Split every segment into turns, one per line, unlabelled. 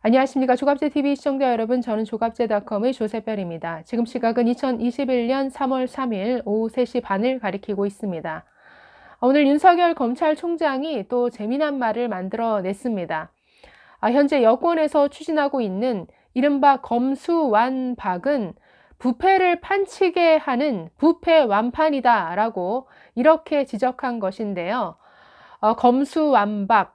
안녕하십니까. 조갑제TV 시청자 여러분, 저는 조갑제닷컴의 조세별입니다. 지금 시각은 2021년 3월 3일 오후 3시 반을 가리키고 있습니다. 오늘 윤석열 검찰총장이 또 재미난 말을 만들어냈습니다. 현재 여권에서 추진하고 있는 이른바 검수완박은 부패를 판치게 하는 부패 완판이다라고 이렇게 지적한 것인데요. 검수완박,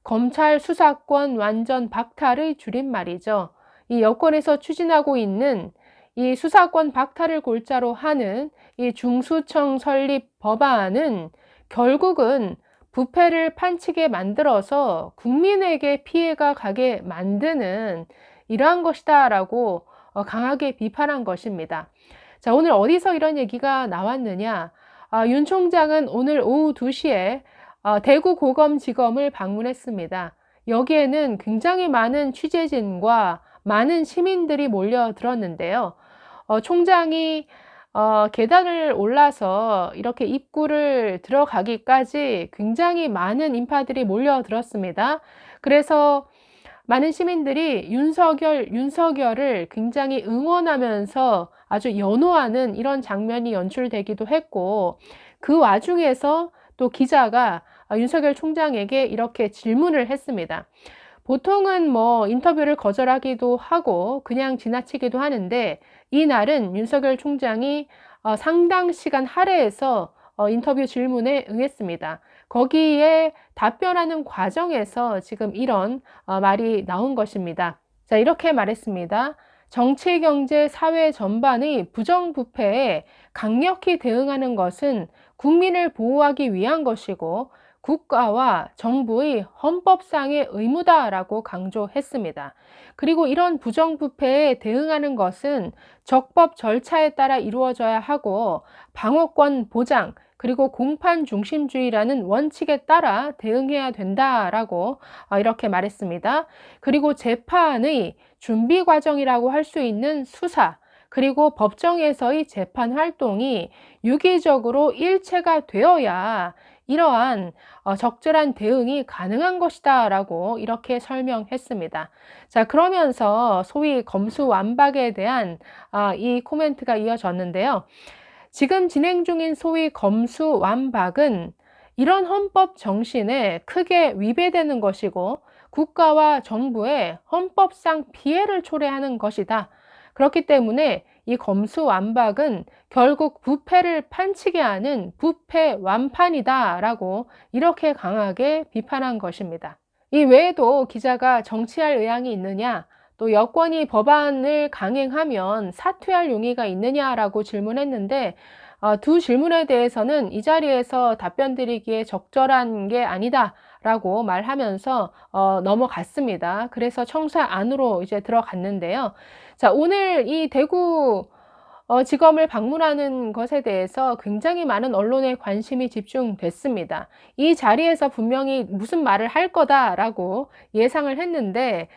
검찰 수사권 완전 박탈의 줄임말이죠. 이 여권에서 추진하고 있는 이 수사권 박탈을 골자로 하는 이 중수청 설립 법안은 결국은 부패를 판치게 만들어서 국민에게 피해가 가게 만드는 이러한 것이다라고 강하게 비판한 것입니다. 자, 오늘 어디서 이런 얘기가 나왔느냐? 윤 총장은 오늘 오후 2시에 대구고검지검을 방문했습니다. 여기에는 굉장히 많은 취재진과 많은 시민들이 몰려들었는데요. 총장이 계단을 올라서 이렇게 입구를 들어가기까지 굉장히 많은 인파들이 몰려들었습니다. 그래서 많은 시민들이 윤석열을 굉장히 응원하면서 아주 연호하는 이런 장면이 연출되기도 했고, 그 와중에서 또 기자가 윤석열 총장에게 이렇게 질문을 했습니다. 보통은 인터뷰를 거절하기도 하고 그냥 지나치기도 하는데, 이날은 윤석열 총장이 상당 시간 할애해서 인터뷰 질문에 응했습니다. 거기에 답변하는 과정에서 지금 이런 말이 나온 것입니다. 자, 이렇게 말했습니다. 정치, 경제, 사회 전반의 부정부패에 강력히 대응하는 것은 국민을 보호하기 위한 것이고 국가와 정부의 헌법상의 의무다라고 강조했습니다. 그리고 이런 부정부패에 대응하는 것은 적법 절차에 따라 이루어져야 하고 방어권 보장, 그리고 공판 중심주의라는 원칙에 따라 대응해야 된다라고 이렇게 말했습니다. 그리고 재판의 준비 과정이라고 할 수 있는 수사, 그리고 법정에서의 재판 활동이 유기적으로 일체가 되어야 이러한 적절한 대응이 가능한 것이다 라고 이렇게 설명했습니다. 자, 그러면서 소위 검수완박에 대한 이 코멘트가 이어졌는데요. 지금 진행 중인 소위 검수완박은 이런 헌법 정신에 크게 위배되는 것이고 국가와 정부의 헌법상 피해를 초래하는 것이다. 그렇기 때문에 이 검수완박은 결국 부패를 판치게 하는 부패 완판이다라고 이렇게 강하게 비판한 것입니다. 이 외에도 기자가 정치할 의향이 있느냐, 또 여권이 법안을 강행하면 사퇴할 용의가 있느냐라고 질문했는데 두 질문에 대해서는 이 자리에서 답변 드리기에 적절한 게 아니다 라고 말하면서 넘어갔습니다. 그래서 청사 안으로 이제 들어갔는데요. 자, 오늘 이 대구 지검을 방문하는 것에 대해서 굉장히 많은 언론의 관심이 집중됐습니다. 이 자리에서 분명히 무슨 말을 할 거다라고 예상을 했는데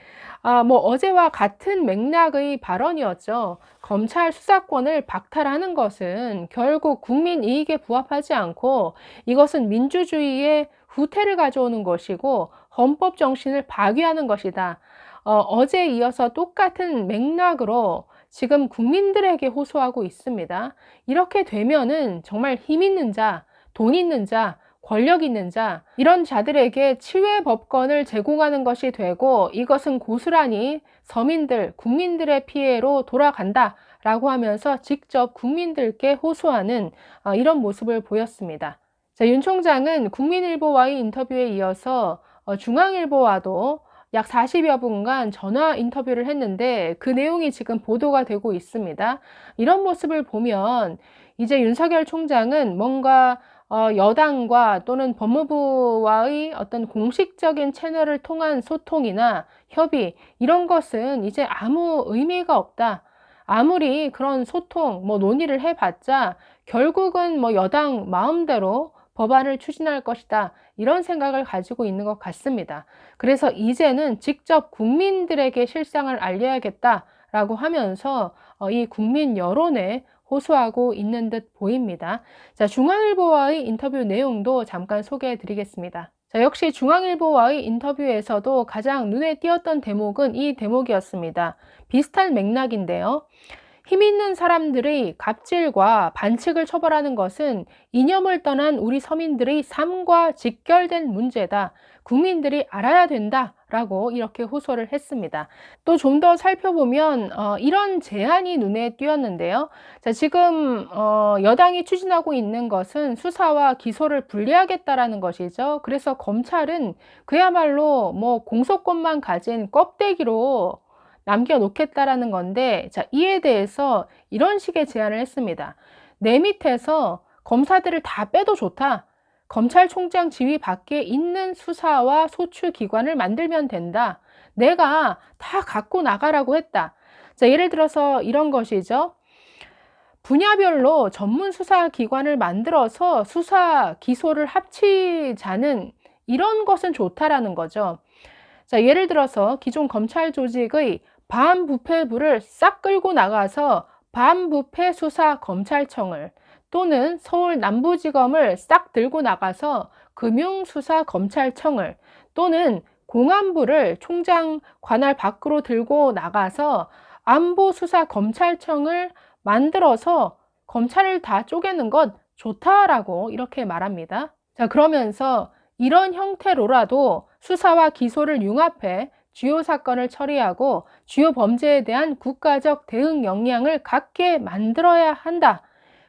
어제와 같은 맥락의 발언이었죠. 검찰 수사권을 박탈하는 것은 결국 국민 이익에 부합하지 않고 이것은 민주주의의 후퇴를 가져오는 것이고 헌법 정신을 파괴하는 것이다. 어제에 이어서 똑같은 맥락으로 지금 국민들에게 호소하고 있습니다. 이렇게 되면은 정말 힘 있는 자, 돈 있는 자, 권력 있는 자, 이런 자들에게 치외 법권을 제공하는 것이 되고 이것은 고스란히 서민들, 국민들의 피해로 돌아간다 라고 하면서 직접 국민들께 호소하는 이런 모습을 보였습니다. 자, 윤 총장은 국민일보와의 인터뷰에 이어서 중앙일보와도 약 40여 분간 전화 인터뷰를 했는데 그 내용이 지금 보도가 되고 있습니다. 이런 모습을 보면 이제 윤석열 총장은 뭔가 여당과 또는 법무부와의 어떤 공식적인 채널을 통한 소통이나 협의, 이런 것은 이제 아무 의미가 없다. 아무리 그런 소통, 논의를 해봤자 결국은 여당 마음대로 법안을 추진할 것이다. 이런 생각을 가지고 있는 것 같습니다. 그래서 이제는 직접 국민들에게 실상을 알려야겠다라고 하면서 이 국민 여론에 호소하고 있는 듯 보입니다. 자, 중앙일보와의 인터뷰 내용도 잠깐 소개해 드리겠습니다. 자, 역시 중앙일보와의 인터뷰에서도 가장 눈에 띄었던 대목은 이 대목이었습니다. 비슷한 맥락인데요. 힘 있는 사람들의 갑질과 반칙을 처벌하는 것은 이념을 떠난 우리 서민들의 삶과 직결된 문제다. 국민들이 알아야 된다. 라고 이렇게 호소를 했습니다. 또 좀 더 살펴보면 이런 제안이 눈에 띄었는데요. 자, 지금 여당이 추진하고 있는 것은 수사와 기소를 분리하겠다라는 것이죠. 그래서 검찰은 그야말로 뭐 공소권만 가진 껍데기로 남겨놓겠다라는 건데, 자, 이에 대해서 이런 식의 제안을 했습니다. 내 밑에서 검사들을 다 빼도 좋다. 검찰총장 지휘 밖에 있는 수사와 소추 기관을 만들면 된다. 내가 다 갖고 나가라고 했다. 자, 예를 들어서 이런 것이죠. 분야별로 전문 수사 기관을 만들어서 수사, 기소를 합치자는 이런 것은 좋다라는 거죠. 자, 예를 들어서 기존 검찰 조직의 반부패부를 싹 끌고 나가서 반부패 수사 검찰청을, 또는 서울 남부지검을 싹 들고 나가서 금융수사검찰청을, 또는 공안부를 총장 관할 밖으로 들고 나가서 안보수사검찰청을 만들어서 검찰을 다 쪼개는 것 좋다라고 이렇게 말합니다. 자, 그러면서 이런 형태로라도 수사와 기소를 융합해 주요 사건을 처리하고 주요 범죄에 대한 국가적 대응 역량을 갖게 만들어야 한다.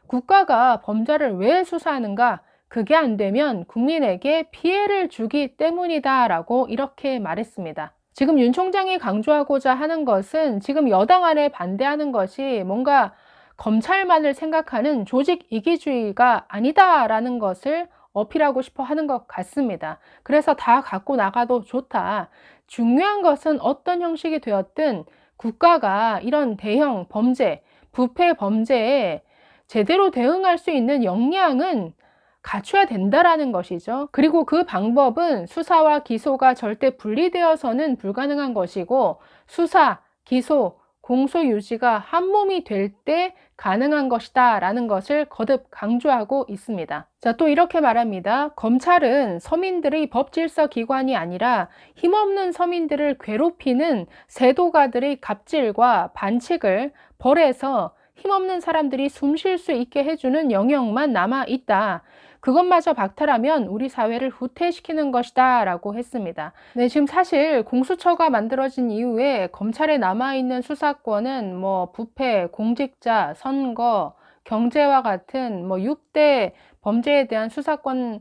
국가가 범죄를 왜 수사하는가? 그게 안 되면 국민에게 피해를 주기 때문이다 라고 이렇게 말했습니다. 지금 윤 총장이 강조하고자 하는 것은 지금 여당 안에 반대하는 것이 뭔가 검찰만을 생각하는 조직 이기주의가 아니다라는 것을 어필하고 싶어 하는 것 같습니다. 그래서 다 갖고 나가도 좋다. 중요한 것은 어떤 형식이 되었든 국가가 이런 대형 범죄, 부패 범죄에 제대로 대응할 수 있는 역량은 갖춰야 된다라는 것이죠. 그리고 그 방법은 수사와 기소가 절대 분리되어서는 불가능한 것이고, 수사, 기소, 공소 유지가 한 몸이 될 때 가능한 것이다 라는 것을 거듭 강조하고 있습니다. 자, 또 이렇게 말합니다. 검찰은 서민들의 법질서 기관이 아니라 힘없는 서민들을 괴롭히는 세도가들의 갑질과 반칙을 벌해서 힘없는 사람들이 숨 쉴 수 있게 해주는 영역만 남아 있다. 그것마저 박탈하면 우리 사회를 후퇴시키는 것이다 라고 했습니다. 네, 지금 사실 공수처가 만들어진 이후에 검찰에 남아있는 수사권은 뭐 부패, 공직자, 선거, 경제와 같은 뭐 6대 범죄에 대한 수사권만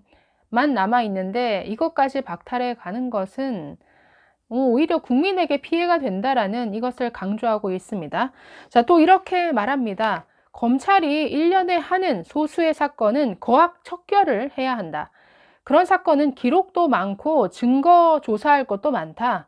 남아있는데, 이것까지 박탈해 가는 것은 오히려 국민에게 피해가 된다라는 이것을 강조하고 있습니다. 자, 또 이렇게 말합니다. 검찰이 1년에 하는 소수의 사건은 거악 척결을 해야 한다. 그런 사건은 기록도 많고 증거 조사할 것도 많다.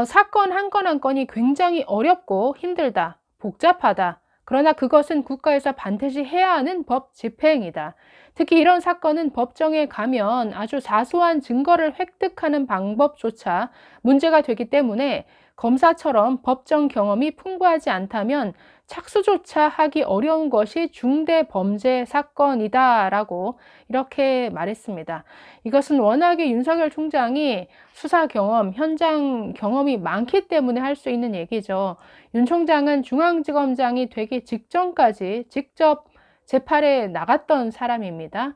사건 한 건 한 건이 굉장히 어렵고 힘들다, 복잡하다. 그러나 그것은 국가에서 반드시 해야 하는 법 집행이다. 특히 이런 사건은 법정에 가면 아주 사소한 증거를 획득하는 방법조차 문제가 되기 때문에 검사처럼 법정 경험이 풍부하지 않다면 착수조차 하기 어려운 것이 중대 범죄 사건이다 라고 이렇게 말했습니다. 이것은 워낙에 윤석열 총장이 수사 경험, 현장 경험이 많기 때문에 할 수 있는 얘기죠. 윤 총장은 중앙지검장이 되기 직전까지 직접 재판에 나갔던 사람입니다.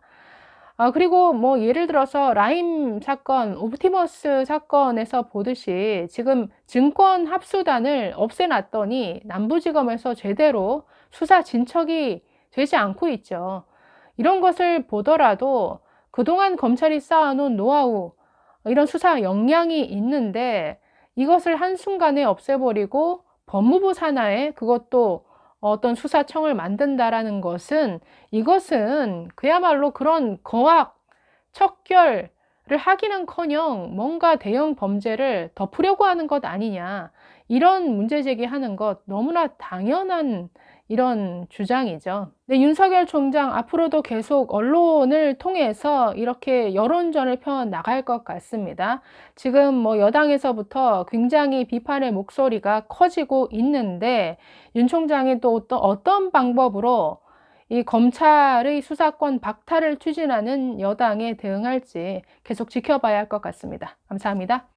그리고 뭐 예를 들어서 라임 사건, 옵티머스 사건에서 보듯이 지금 증권 합수단을 없애놨더니 남부지검에서 제대로 수사 진척이 되지 않고 있죠. 이런 것을 보더라도 그동안 검찰이 쌓아놓은 노하우, 이런 수사 역량이 있는데 이것을 한순간에 없애버리고 법무부 산하에 그것도 어떤 수사청을 만든다라는 것은, 이것은 그야말로 그런 거악, 척결을 하기는커녕 뭔가 대형 범죄를 덮으려고 하는 것 아니냐, 이런 문제 제기하는 것 너무나 당연한 이런 주장이죠. 네, 윤석열 총장 앞으로도 계속 언론을 통해서 이렇게 여론전을 펴 나갈 것 같습니다. 지금 뭐 여당에서부터 굉장히 비판의 목소리가 커지고 있는데, 윤 총장이 또 어떤 방법으로 이 검찰의 수사권 박탈을 추진하는 여당에 대응할지 계속 지켜봐야 할 것 같습니다. 감사합니다.